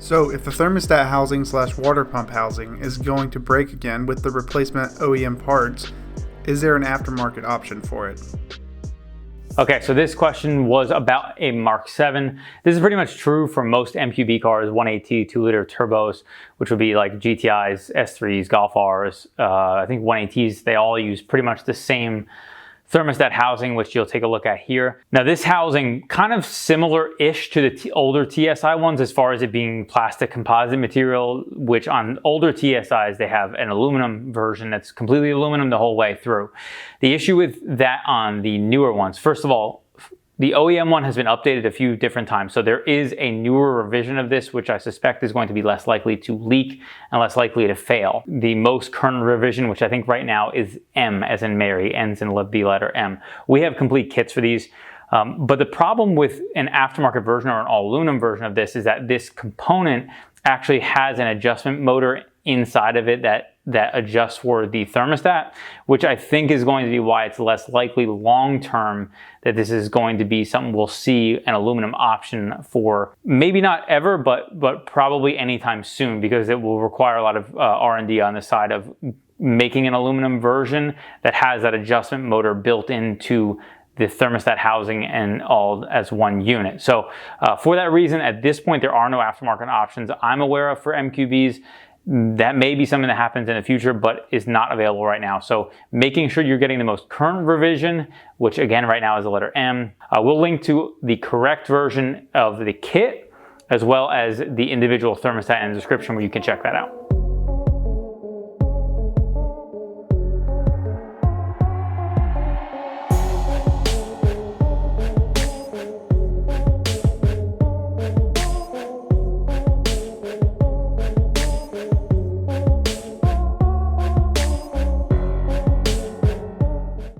So if the thermostat housing / water pump housing is going to break again with the replacement OEM parts, is there an aftermarket option for it? Okay, so this question was about a Mark 7. This is pretty much true for most MQB cars, 1.8T, 2-liter turbos, which would be like GTIs, S3s, Golf Rs. I think 1.8Ts, they all use pretty much the same thermostat housing, which you'll take a look at here. Now this housing, kind of similar-ish to the older TSI ones as far as it being plastic composite material, which on older TSIs, they have an aluminum version that's completely aluminum the whole way through. The issue with that on the newer ones, first of all, the OEM one has been updated a few different times. So there is a newer revision of this, which I suspect is going to be less likely to leak and less likely to fail. The most current revision, which I think right now is M as in Mary, ends in the letter M. We have complete kits for these. But the problem with an aftermarket version or an all aluminum version of this is that this component actually has an adjustment motor inside of it that adjusts for the thermostat, which I think is going to be why it's less likely long-term that this is going to be something we'll see an aluminum option for. Maybe not ever, but probably anytime soon, because it will require a lot of R&D on the side of making an aluminum version that has that adjustment motor built into the thermostat housing and all as one unit. So for that reason, at this point, there are no aftermarket options I'm aware of for MQBs. That may be something that happens in the future, but is not available right now. So making sure you're getting the most current revision, which again right now is the letter M. We'll link to the correct version of the kit, as well as the individual thermostat in the description where you can check that out.